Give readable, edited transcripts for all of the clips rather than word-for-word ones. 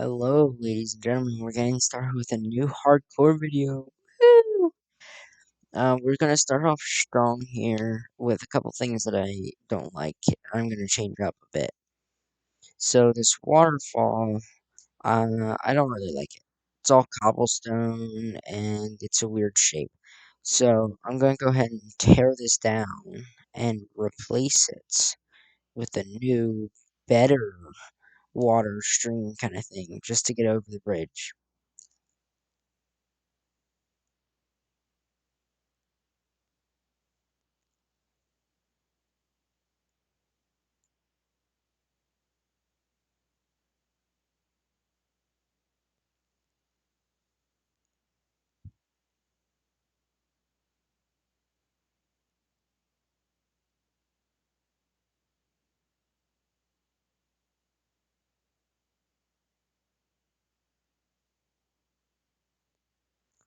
Hello, ladies and gentlemen. We're getting started with a new hardcore video. Woo! We're gonna start off strong here with a couple things that I don't like. I'm gonna change up a bit. So this waterfall, I don't really like it. It's all cobblestone and it's a weird shape. So I'm gonna go ahead and tear this down and replace it with a new, better water stream kind of thing, just to get over the bridge.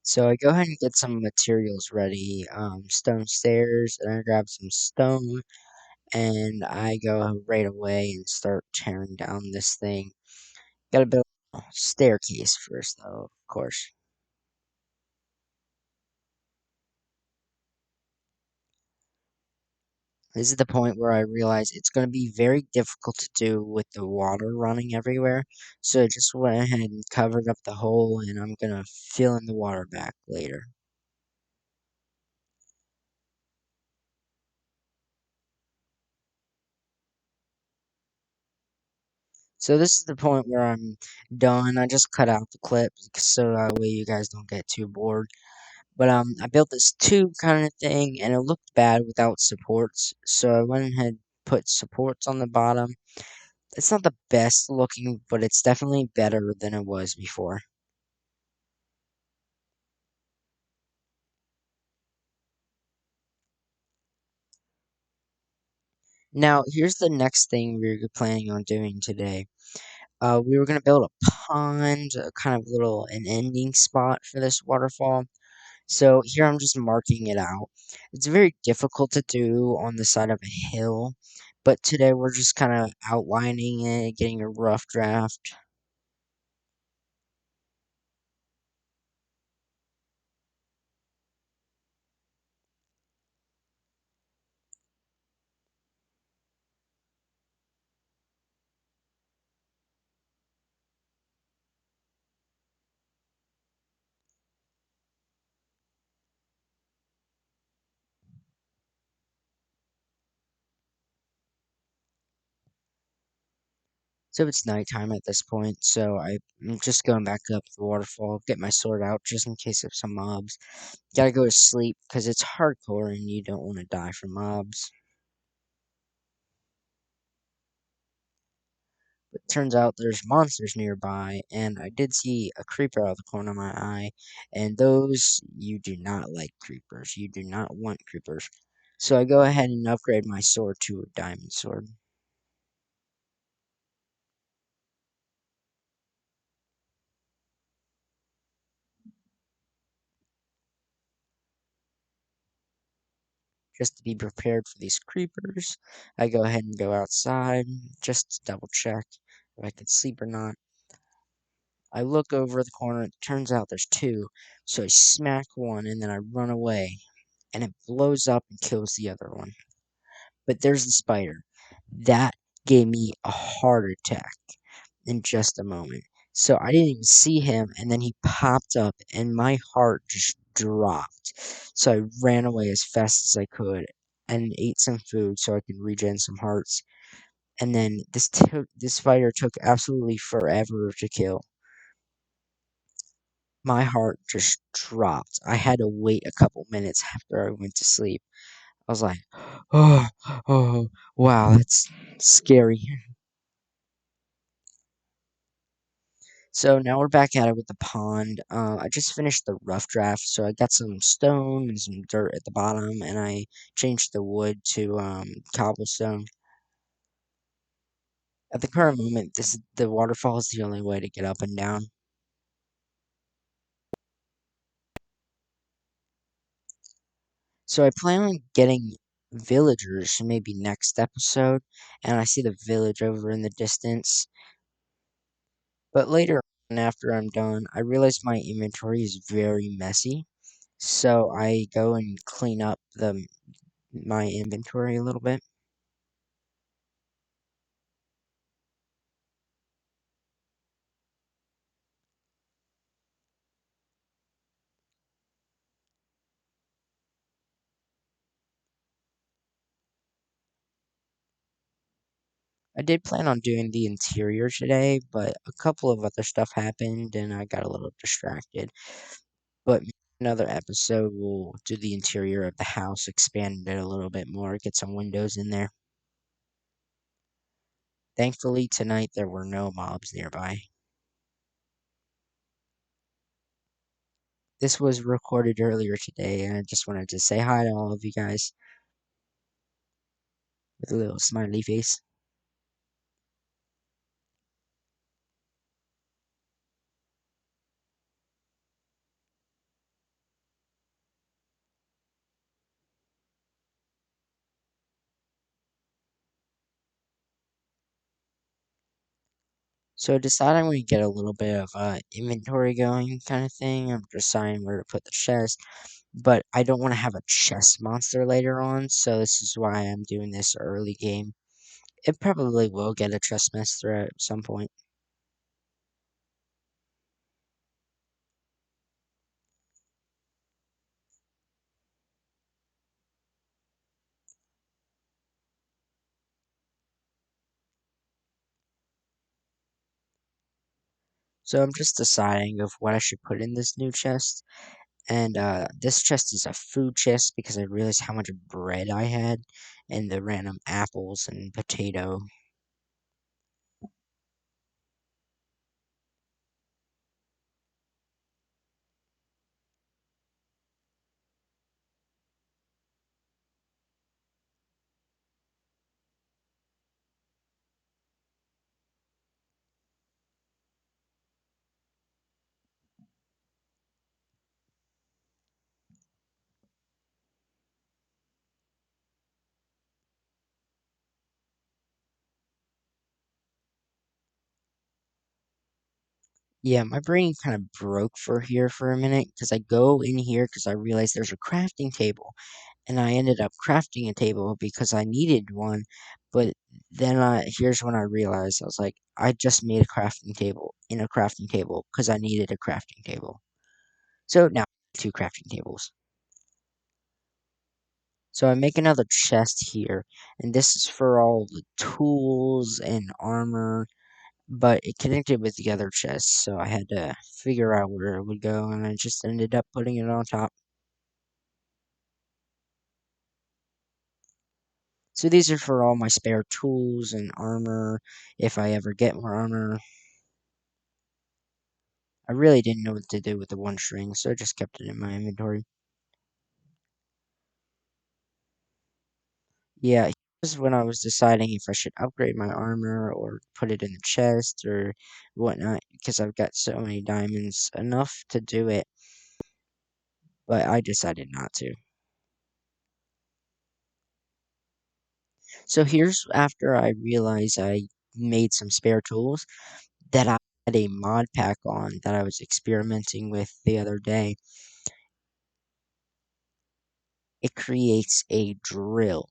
So I go ahead and get some materials ready, stone stairs, and I grab some stone, and I go right away and start tearing down this thing. Gotta build a staircase first, though, of course. This is the point where I realize it's going to be very difficult to do with the water running everywhere, so I just went ahead and covered up the hole, and I'm going to fill in the water back later. So this is the point where I'm done. I just cut out the clip so that way you guys don't get too bored. But I built this tube kind of thing, and it looked bad without supports. So I went ahead and put supports on the bottom. It's not the best looking, but it's definitely better than it was before. Now here's the next thing we are planning on doing today. We were gonna build a pond, a kind of little an ending spot for this waterfall. So here I'm just marking it out. It's very difficult to do on the side of a hill, but today we're just kind of outlining it, getting a rough draft. So it's nighttime at this point, so I'm just going back up the waterfall, get my sword out just in case of some mobs. Gotta go to sleep because it's hardcore and you don't want to die from mobs. But turns out there's monsters nearby, and I did see a creeper out of the corner of my eye, and those, you do not like creepers. You do not want creepers. So I go ahead and upgrade my sword to a diamond sword. Just to be prepared for these creepers, I go ahead and go outside just to double check if I can sleep or not. I look over the corner, it turns out there's two, so I smack one and then I run away, and it blows up and kills the other one. But there's the spider. That gave me a heart attack in just a moment. So I didn't even see him, and then he popped up, and my heart just dropped. So I ran away as fast as I could and ate some food so I could regen some hearts. And then this spider took absolutely forever to kill. My heart just dropped. I had to wait a couple minutes after I went to sleep. I was like, oh, oh, wow, that's scary. So now we're back at it with the pond. I just finished the rough draft, so I got some stone and some dirt at the bottom, and I changed the wood to cobblestone. At the current moment, the waterfall is the only way to get up and down. So I plan on getting villagers maybe next episode, and I see the village over in the distance. But later on, after I'm done, I realize my inventory is very messy. So I go and clean up my inventory a little bit. I did plan on doing the interior today, but a couple of other stuff happened and I got a little distracted. But another episode, we'll do the interior of the house, expand it a little bit more, get some windows in there. Thankfully, tonight there were no mobs nearby. This was recorded earlier today, and I just wanted to say hi to all of you guys with a little smiley face. So deciding we get a little bit of inventory going kind of thing. I'm deciding where to put the chest, but I don't want to have a chest monster later on, so this is why I'm doing this early game. It probably will get a chest monster at some point. So I'm just deciding of what I should put in this new chest. And this chest is a food chest because I realized how much bread I had and the random apples and potato. Yeah, my brain kind of broke for a minute because I go in here because I realized there's a crafting table, and I ended up crafting a table because I needed one. But then here's when I realized I was like, I just made a crafting table in a crafting table because I needed a crafting table. So now two crafting tables. So I make another chest here, and this is for all the tools and armor, but it connected with the other chest, so I had to figure out where it would go, and I just ended up putting it on top. So these are for all my spare tools and armor, if I ever get more armor. I really didn't know what to do with the one string, so I just kept it in my inventory. Yeah, here's when I was deciding if I should upgrade my armor or put it in the chest or whatnot, because I've got so many diamonds, enough to do it, but I decided not to. So here's after I realized I made some spare tools that I had a mod pack on that I was experimenting with the other day. It creates a drill.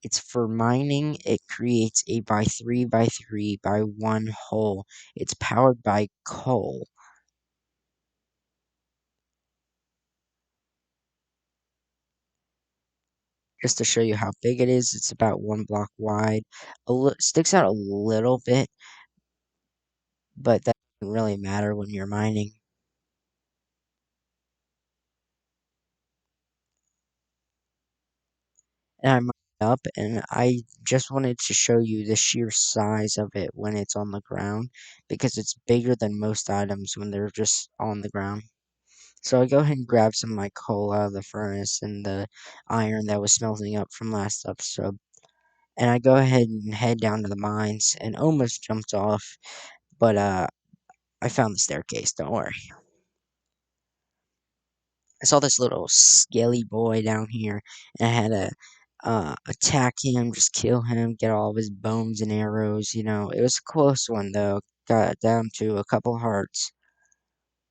It's for mining. It creates a by 3 by 3 by 1 hole. It's powered by coal. Just to show you how big it is, it's about 1 block wide. Sticks out a little bit, but that doesn't really matter when you're mining. And I mined up, and I just wanted to show you the sheer size of it when it's on the ground, because it's bigger than most items when they're just on the ground. So I go ahead and grab some of my coal out of the furnace and the iron that was smelting up from last episode. And I go ahead and head down to the mines and almost jumped off, but I found the staircase, don't worry. I saw this little skelly boy down here, and I had to attack him, just kill him, get all of his bones and arrows. It was a close one though. Got it down to a couple hearts.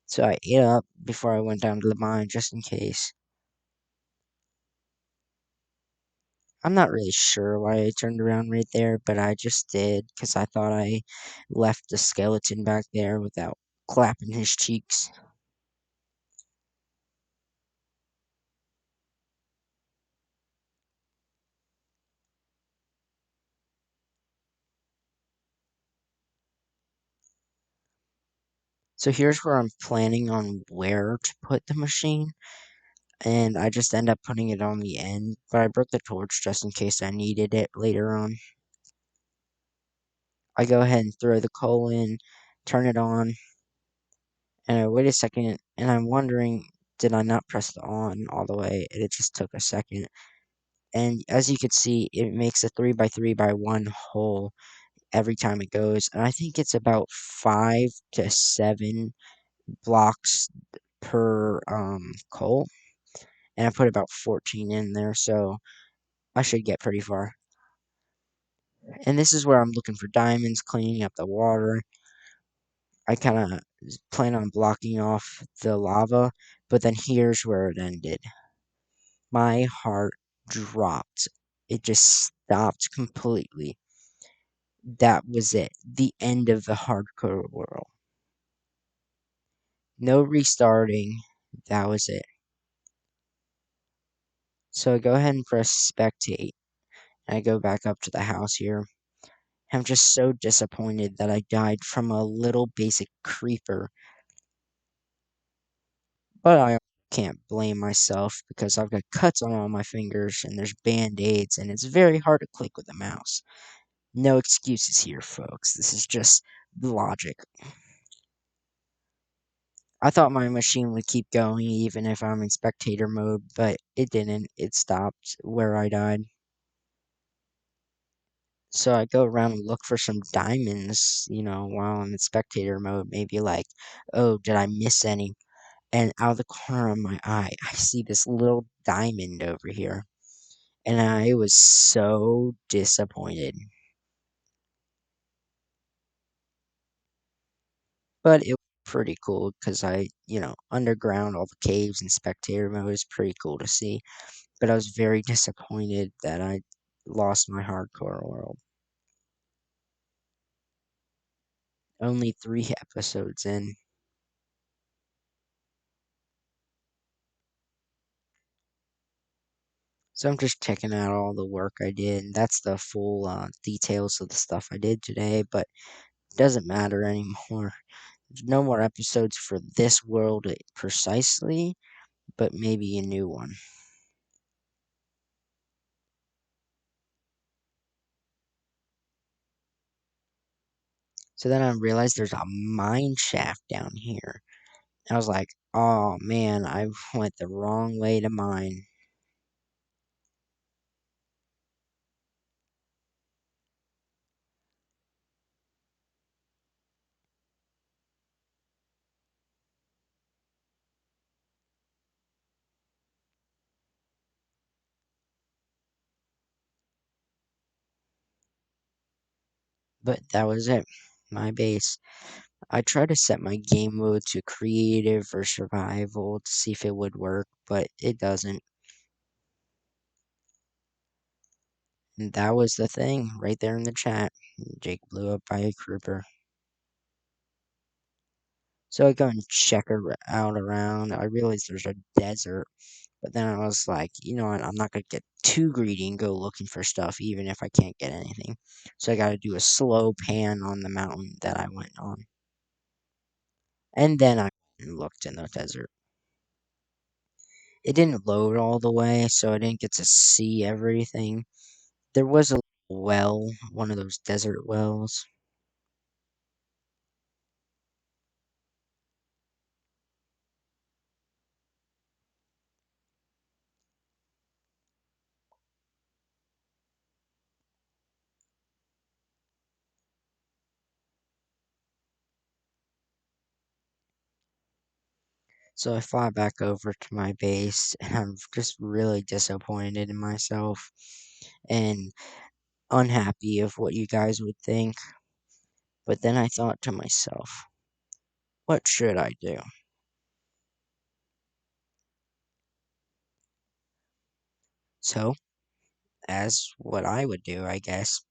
So I ate up before I went down to the mine just in case. I'm not really sure why I turned around right there, but I just did because I thought I left the skeleton back there without clapping his cheeks. So here's where I'm planning on where to put the machine, and I just end up putting it on the end, but I broke the torch just in case I needed it later on. I go ahead and throw the coal in, turn it on, and I wait a second, and I'm wondering, did I not press the on all the way? And it just took a second. And as you can see, it makes a 3 by 3 by 1 hole every time it goes. And I think it's about 5 to 7 blocks per coal. And I put about 14 in there, so I should get pretty far. And this is where I'm looking for diamonds, cleaning up the water. I kind of plan on blocking off the lava, but then here's where it ended. My heart dropped. It just stopped completely. That was it. The end of the hardcore world. No restarting. That was it. So I go ahead and press spectate. And I go back up to the house here. I'm just so disappointed that I died from a little basic creeper. But I can't blame myself because I've got cuts on all my fingers and there's band-aids and it's very hard to click with a mouse. No excuses here, folks. This is just logic. I thought my machine would keep going even if I'm in spectator mode, but it didn't. It stopped where I died. So I go around and look for some diamonds, while I'm in spectator mode. Maybe like, oh, did I miss any? And out of the corner of my eye, I see this little diamond over here. And I was so disappointed. But it was pretty cool because underground, all the caves and spectator mode is pretty cool to see. But I was very disappointed that I lost my hardcore world. Only 3 episodes in. So I'm just checking out all the work I did. And that's the full details of the stuff I did today, but it doesn't matter anymore. There's no more episodes for this world precisely, but maybe a new one. So then I realized there's a mine shaft down here. I was like, oh man, I went the wrong way to mine. But that was it. My base. I tried to set my game mode to creative or survival to see if it would work, but it doesn't. And that was the thing right there in the chat. Jake blew up by a creeper. So I go and check her out around. I realized there's a desert, but then I was like, you know what? I'm not gonna get too greedy and go looking for stuff, even if I can't get anything. So I got to do a slow pan on the mountain that I went on, and then I looked in the desert. It didn't load all the way, so I didn't get to see everything. There was a well, one of those desert wells. So I fly back over to my base, and I'm just really disappointed in myself and unhappy of what you guys would think. But then I thought to myself, what should I do? So, as what I would do, I guess,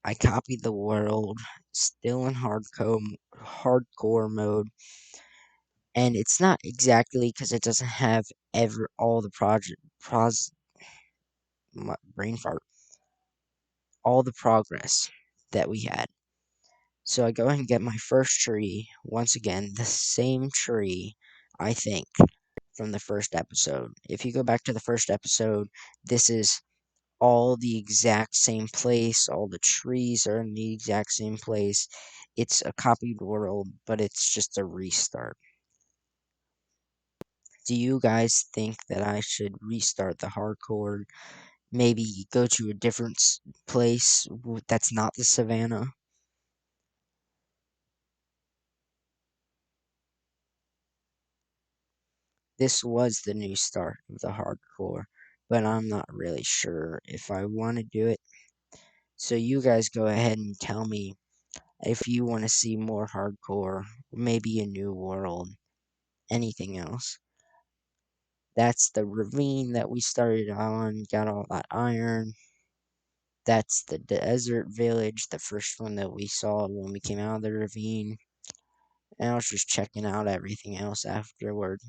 I copied the world, still in hardcore mode, and it's not exactly because it doesn't have ever all the brain fart, all the progress that we had. So I go ahead and get my first tree. Once again, the same tree, I think, from the first episode. If you go back to the first episode, this is all the exact same place. All the trees are in the exact same place. It's a copied world, but it's just a restart. Do you guys think that I should restart the hardcore? Maybe go to a different place that's not the savannah? This was the new start of the hardcore, but I'm not really sure if I want to do it. So you guys go ahead and tell me if you want to see more hardcore, maybe a new world, anything else. That's the ravine that we started on, got all that iron. That's the desert village, the first one that we saw when we came out of the ravine. And I was just checking out everything else afterward.